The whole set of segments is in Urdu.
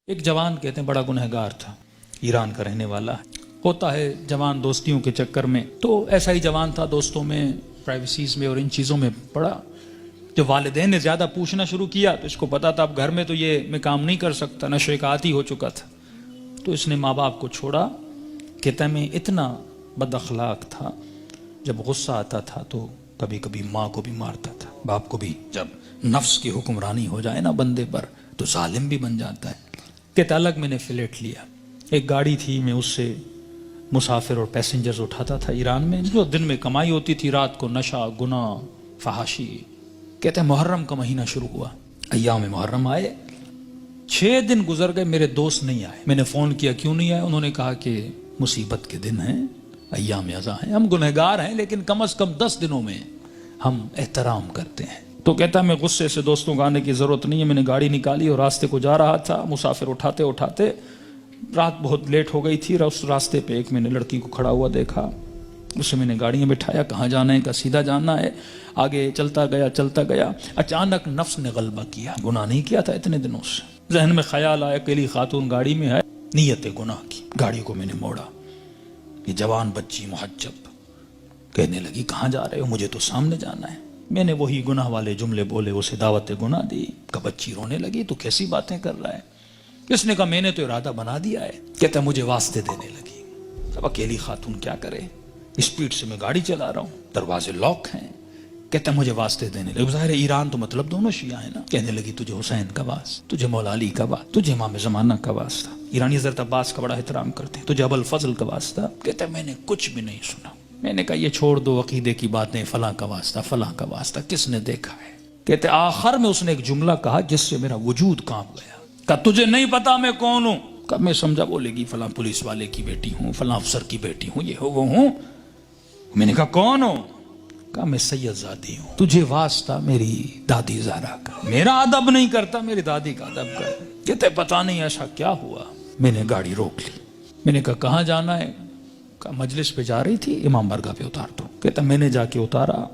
ایک جوان کہتے ہیں بڑا گنہگار تھا، ایران کا رہنے والا ہوتا ہے جوان دوستیوں کے چکر میں، تو ایسا ہی جوان تھا، دوستوں میں، پرائیویسیز میں اور ان چیزوں میں پڑا۔ جب والدین نے زیادہ پوچھنا شروع کیا تو اس کو پتا تھا اب گھر میں تو یہ میں کام نہیں کر سکتا، نشے کا عادی ہو چکا تھا، تو اس نے ماں باپ کو چھوڑا۔ کہتا ہے میں اتنا بد اخلاق تھا، جب غصہ آتا تھا تو کبھی کبھی ماں کو بھی مارتا تھا، باپ کو بھی۔ جب نفس کی حکمرانی ہو جائے نا بندے پر تو ظالم بھی بن جاتا ہے۔ کہتا الگ میں نے فلیٹ لیا، ایک گاڑی تھی، میں اس سے مسافر اور پیسنجرز اٹھاتا تھا ایران میں، جو دن میں کمائی ہوتی تھی، رات کو نشہ، گناہ، فحاشی۔ کہتے ہیں محرم کا مہینہ شروع ہوا، ایام محرم آئے، 6 دن گزر گئے، میرے دوست نہیں آئے۔ میں نے فون کیا کیوں نہیں آئے، انہوں نے کہا کہ مصیبت کے دن ہیں، ایام ازاں ہیں، ہم گنہگار ہیں لیکن کم از کم 10 دنوں میں ہم احترام کرتے ہیں۔ تو کہتا میں غصے سے دوستوں کو آنے کی ضرورت نہیں ہے، میں نے گاڑی نکالی اور راستے کو جا رہا تھا، مسافر اٹھاتے اٹھاتے رات بہت لیٹ ہو گئی تھی، اس راستے پہ ایک میں نے لڑکی کو کھڑا ہوا دیکھا، اسے میں نے گاڑی میں بٹھایا، کہاں جانا ہے، کہا سیدھا جانا ہے۔ آگے چلتا گیا، اچانک نفس نے غلبہ کیا، گناہ نہیں کیا تھا اتنے دنوں سے، ذہن میں خیال آیا اکیلی خاتون گاڑی میں ہے، نیت گناہ کی، گاڑی کو میں نے موڑا۔ یہ جوان بچی محجب کہنے لگی کہاں جا رہے ہو، مجھے تو سامنے جانا ہے۔ میں نے وہی گناہ والے جملے بولے، اسے دعوت گناہ دی۔ کہ بچی رونے لگی تو کیسی باتیں کر رہا ہے، اس نے کہا میں نے تو ارادہ بنا دیا ہے۔ کہتا مجھے واسطے دینے لگی، اب اکیلی خاتون کیا کرے، اسپیڈ سے میں گاڑی چلا رہا ہوں، دروازے لاک ہیں۔ کہتا مجھے واسطے دینے لگی، ظاہر ہے ایران تو مطلب دونوں شیعہ ہیں نا۔ کہنے لگی تجھے حسین کا واسطہ، تجھے مولا علی کا واسطہ، تجھے امام زمانہ کا واسطہ، ایرانی حضرت عباس کا بڑا احترام کرتے ہیں، تجھے ابو الفضل کا واسطہ۔ کہتا میں نے کچھ بھی نہیں سنا، میں نے کہا یہ چھوڑ دو عقیدے کی باتیں، فلاں کا واسطہ، فلاں کا واسطہ، کس نے دیکھا ہے۔ کہتے آخر میں اس نے ایک جملہ کہا جس سے میرا وجود کانپ گیا۔ کہا تجھے نہیں پتا میں کون ہوں؟ کہا میں سمجھا بولے گی فلاں پولیس والے کی بیٹی ہوں، فلاں افسر کی بیٹی ہوں، یہ ہو وہ ہوں۔ میں نے کہا کون ہوں؟ کہا میں سید زادی ہوں، تجھے واسطہ میری دادی زہرا کا، میرا ادب نہیں کرتا، میری دادی کا ادب کر۔ کہتے پتا نہیں ایسا کیا ہوا۔ میں نے گاڑی روک لی، میں نے کہا کہاں جانا ہے؟ کہا مجلس پہ جا رہی تھی، امام برگاہ پہ اتار دو۔ کہتا میں نے جا کے اتارا،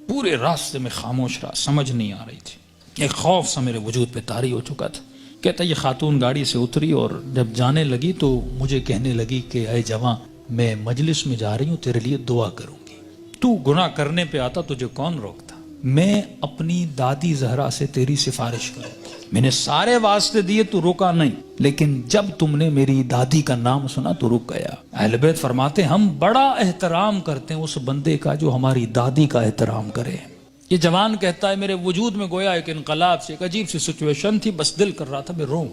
پورے راستے میں خاموش رہا، سمجھ نہیں آ رہی تھی، ایک خوف سا میرے وجود پہ طاری ہو چکا تھا۔ کہتا یہ خاتون گاڑی سے اتری اور جب جانے لگی تو مجھے کہنے لگی کہ اے جواں میں مجلس میں جا رہی ہوں، تیرے لیے دعا کروں گی، تو گناہ کرنے پہ آتا تجھے کون روکتا، میں اپنی دادی زہرا سے تیری سفارش کروں گی۔ میں نے سارے واسطے دیے تو روکا نہیں، لیکن جب تم نے میری دادی کا نام سنا تو رک گیا۔ اہل بیت فرماتے ہم بڑا احترام کرتے ہیں اس بندے کا جو ہماری دادی کا احترام کرے۔ یہ جوان کہتا ہے میرے وجود میں گویا ایک انقلاب سے، ایک عجیب سی سچویشن تھی، بس دل کر رہا تھا میں روں۔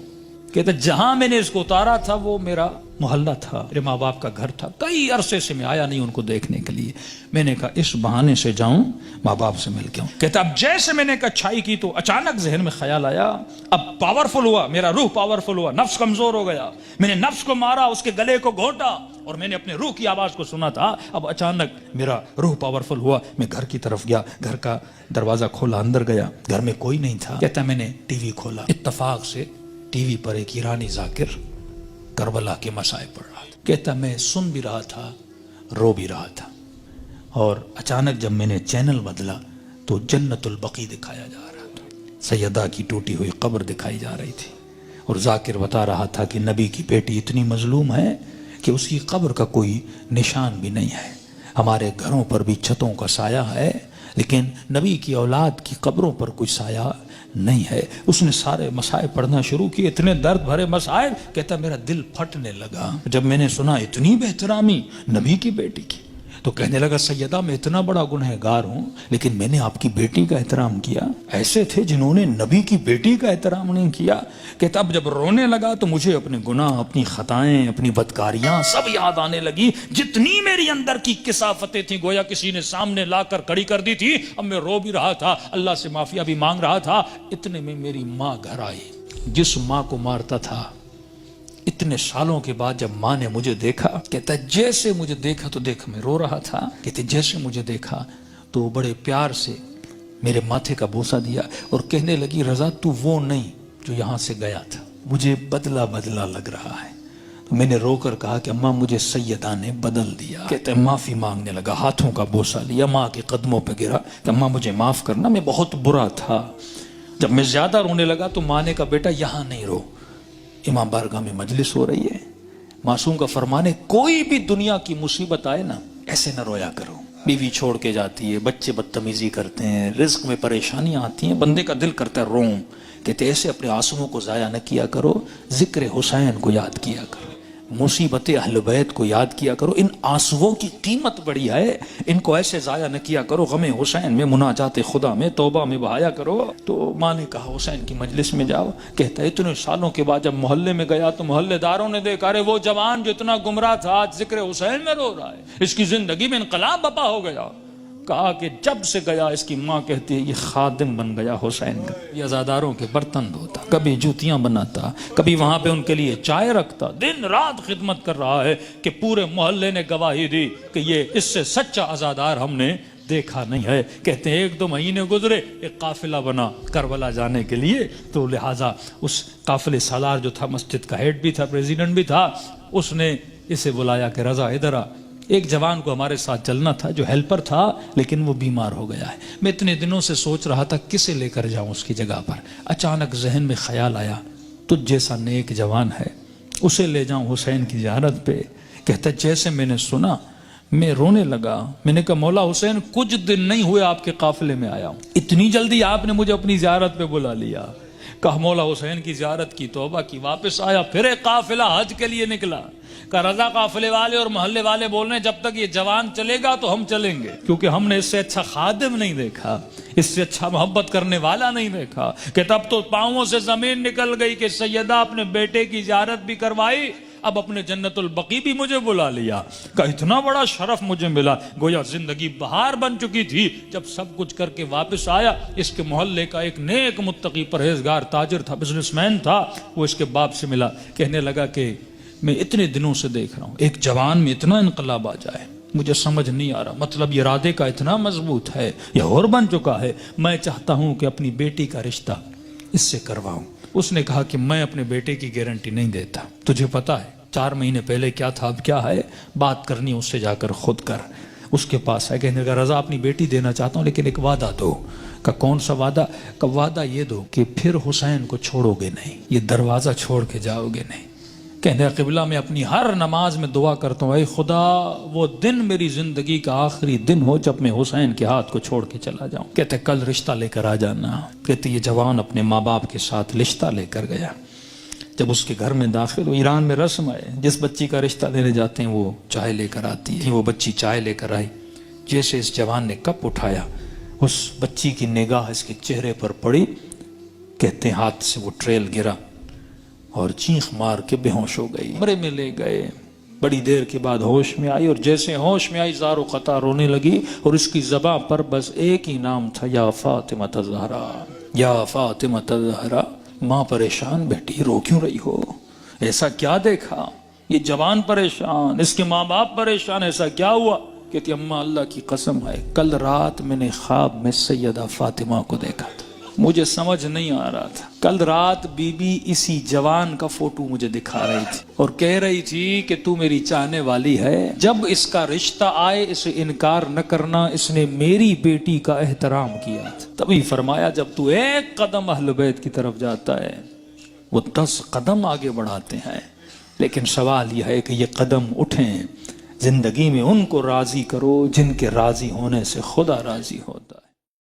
کہتا جہاں میں نے اس کو اتارا تھا وہ میرا محلہ تھا، میرے ماں باپ کا گھر تھا، کئی عرصے سے میں آیا نہیں ان کو دیکھنے کے لیے۔ میں نے کہا اس بہانے سے جاؤں، ماں باپ سے مل کے آؤں۔ کہتا اب جیسے میں نے کچھائی کی تو اچانک ذہن میں خیال آیا، اب پاورفل ہوا، میرا روح پاورفل ہوا، نفس کمزور ہو گیا، میں نے نفس کو مارا، اس کے گلے کو گھونٹا اور میں نے اپنے روح کی آواز کو سنا تھا۔ اب اچانک میرا روح پاورفل ہوا، میں گھر کی طرف گیا، گھر کا دروازہ کھولا، اندر گیا، گھر میں کوئی نہیں تھا۔ کہتا میں نے ٹی وی کھولا، اتفاق سے ٹی وی پر ایک ایرانی ذاکر کربلا کے مسائب پڑھ رہا تھا۔ کہتا میں سن بھی رہا تھا، رو بھی رہا تھا، اور اچانک جب میں نے چینل بدلا تو جنت البقیع دکھایا جا رہا تھا، سیدہ کی ٹوٹی ہوئی قبر دکھائی جا رہی تھی، اور ذاکر بتا رہا تھا کہ نبی کی بیٹی اتنی مظلوم ہے کہ اس کی قبر کا کوئی نشان بھی نہیں ہے، ہمارے گھروں پر بھی چھتوں کا سایہ ہے لیکن نبی کی اولاد کی قبروں پر کوئی سایہ نہیں ہے۔ اس نے سارے مسائب پڑھنا شروع کیے، اتنے درد بھرے مسائب، کہتا میرا دل پھٹنے لگا جب میں نے سنا اتنی بہترامی نبی کی بیٹی کی۔ تو کہنے لگا سیدہ میں اتنا بڑا گنہگار ہوں لیکن میں نے آپ کی بیٹی کا احترام کیا، ایسے تھے جنہوں نے نبی کی بیٹی کا احترام نہیں کیا۔ کہتا اب جب رونے لگا تو مجھے اپنے گناہ، اپنی خطائیں، اپنی بدکاریاں سب یاد آنے لگی، جتنی میری اندر کی کثافتیں تھیں گویا کسی نے سامنے لا کر کھڑی کر دی تھی۔ اب میں رو بھی رہا تھا، اللہ سے معافیہ بھی مانگ رہا تھا، اتنے میں میری ماں گھر آئی، جس ماں کو مارتا تھا۔ اتنے سالوں کے بعد جب ماں نے مجھے دیکھا، کہتا جیسے مجھے دیکھا تو دیکھا میں رو رہا تھا، کہتے جیسے مجھے دیکھا تو بڑے پیار سے میرے ماتھے کا بوسہ دیا اور کہنے لگی رضا تو وہ نہیں جو یہاں سے گیا تھا، مجھے بدلا بدلا لگ رہا ہے۔ تو میں نے رو کر کہا کہ اماں مجھے سیدہ نے بدل دیا۔ کہتے معافی مانگنے لگا، ہاتھوں کا بوسہ لیا، ماں کے قدموں پہ گرا کہ اماں مجھے معاف کرنا، میں بہت برا تھا۔ جب میں زیادہ رونے لگا تو ماں نے کہا بیٹا یہاں نہیں رو، امام بارگاہ میں مجلس ہو رہی ہے، معصوم کا فرمان ہے کوئی بھی دنیا کی مصیبت آئے نا ایسے نہ رویا کرو، بیوی چھوڑ کے جاتی ہے، بچے بدتمیزی کرتے ہیں، رزق میں پریشانیاں آتی ہیں، بندے کا دل کرتا ہے روم، کہتے ایسے اپنے آنسوؤں کو ضائع نہ کیا کرو، ذکر حسین کو یاد کیا کرو، مصیبت اہل بیت کو یاد کیا کرو، ان آنسوؤں کی قیمت بڑی ہے، ان کو ایسے ضائع نہ کیا کرو، غم حسین میں، مناجات خدا میں، توبہ میں بہایا کرو۔ تو ماں نے کہا حسین کی مجلس میں جاؤ، کہتا ہے اتنے سالوں کے بعد جب محلے میں گیا تو محلے داروں نے دیکھا ارے وہ جوان جو اتنا گمراہ تھا آج ذکر حسین میں رو رہا ہے، اس کی زندگی میں انقلاب بپا ہو گیا۔ کہا کہ جب سے گیا، اس کی ماں کہتی ہے یہ خادم بن گیا حسین کا، یہ عزاداروں کے برتن دھوتا، کبھی جوتیاں بناتا، کبھی وہاں پہ ان کے لیے چائے رکھتا، دن رات خدمت کر رہا ہے کہ پورے محلے نے گواہی دی کہ یہ اس سے سچا عزادار ہم نے دیکھا نہیں ہے۔ کہتے ہیں 1-2 مہینے گزرے، ایک قافلہ بنا کربلا جانے کے لیے، تو لہٰذا اس قافلے سالار جو تھا، مسجد کا ہیڈ بھی تھا، پریزیڈنٹ بھی تھا، اس نے اسے بلایا کہ رضا ادھر آ، ایک جوان کو ہمارے ساتھ چلنا تھا جو ہیلپر تھا لیکن وہ بیمار ہو گیا ہے، میں اتنے دنوں سے سوچ رہا تھا کسے لے کر جاؤں اس کی جگہ پر، اچانک ذہن میں خیال آیا تجھ جیسا نیک جوان ہے، اسے لے جاؤں حسین کی زیارت پہ۔ کہتا جیسے میں نے سنا میں رونے لگا، میں نے کہا مولا حسین کچھ دن نہیں ہوئے آپ کے قافلے میں آیا ہوں، اتنی جلدی آپ نے مجھے اپنی زیارت پہ بلا لیا۔ کہا مولا حسین کی زیارت کی، توبہ کی، واپس آیا، پھر ایک قافلہ حج کے لیے نکلا۔ کہ رضا قافلے والے اور محلے والے بول رہے ہیں جب تک یہ جوان چلے گا تو ہم چلیں گے، کیونکہ ہم نے اس سے اچھا خادم نہیں دیکھا، اس سے اچھا محبت کرنے والا نہیں دیکھا۔ کہ تب تو پاؤں سے زمین نکل گئی کہ سیدہ اپنے بیٹے کی زیارت بھی کروائی، اب اپنے جنت البقیع بھی مجھے بلا لیا۔ کہ اتنا بڑا شرف مجھے ملا، گویا زندگی بہار بن چکی تھی۔ جب سب کچھ کر کے واپس آیا، اس کے محلے کا ایک نیک متقی پرہیزگار تاجر تھا، بزنس مین تھا، وہ اس کے باپ سے ملا، کہنے لگا کہ میں اتنے دنوں سے دیکھ رہا ہوں ایک جوان میں اتنا انقلاب آ جائے، مجھے سمجھ نہیں آ رہا، مطلب یہ ارادے کا اتنا مضبوط ہے، یہ اور بن چکا ہے، میں چاہتا ہوں کہ اپنی بیٹی کا رشتہ اس سے کرواؤں۔ اس نے کہا کہ میں اپنے بیٹے کی گارنٹی نہیں دیتا، تجھے پتا ہے 4 مہینے پہلے کیا تھا اب کیا ہے، بات کرنی اس سے جا کر خود کر۔ اس کے پاس ہے، کہنے لگا رضا اپنی بیٹی دینا چاہتا ہوں لیکن ایک وعدہ دو۔ کہ کون سا وعدہ؟ کہ وعدہ یہ دو کہ پھر حسین کو چھوڑو گے نہیں، یہ دروازہ چھوڑ کے جاؤ گے نہیں۔ کہنے قبلہ میں اپنی ہر نماز میں دعا کرتا ہوں اے خدا وہ دن میری زندگی کا آخری دن ہو جب میں حسین کے ہاتھ کو چھوڑ کے چلا جاؤں۔ کہتے کل رشتہ لے کر آ جانا۔ کہتے یہ جوان اپنے ماں باپ کے ساتھ رشتہ لے کر گیا۔ جب اس کے گھر میں داخل ہو، ایران میں رسم ہے جس بچی کا رشتہ لینے جاتے ہیں وہ چائے لے کر آتی ہے، وہ بچی چائے لے کر آئی، جیسے اس جوان نے کپ اٹھایا اس بچی کی نگاہ اس کے چہرے پر پڑی، کہتے ہیں ہاتھ سے وہ ٹریل گرا اور چیخ مار کے بے ہوش ہو گئی، کمرے میں لے گئے، بڑی دیر کے بعد ہوش میں آئی، اور جیسے ہوش میں آئی زار و قطع رونے لگی، اور اس کی زبان پر بس ایک ہی نام تھا، یا فاطمہ الزہرا، یا فاطمہ الزہرا۔ ماں پریشان، بیٹی رو کیوں رہی ہو؟ ایسا کیا دیکھا؟ یہ جوان پریشان، اس کے ماں باپ پریشان، ایسا کیا ہوا؟ کہتی اماں اللہ کی قسم ہے کل رات میں نے خواب میں سیدہ فاطمہ کو دیکھا تھا، مجھے سمجھ نہیں آ رہا تھا، کل رات بی بی اسی جوان کا فوٹو مجھے دکھا رہی تھی اور کہہ رہی تھی کہ تو میری چاہنے والی ہے، جب اس کا رشتہ آئے اسے انکار نہ کرنا، اس نے میری بیٹی کا احترام کیا تھا۔ تبھی فرمایا جب تو ایک قدم اہل بیت کی طرف جاتا ہے وہ 10 قدم آگے بڑھاتے ہیں، لیکن سوال یہ ہے کہ یہ قدم اٹھیں، زندگی میں ان کو راضی کرو جن کے راضی ہونے سے خدا راضی ہوتا ہے۔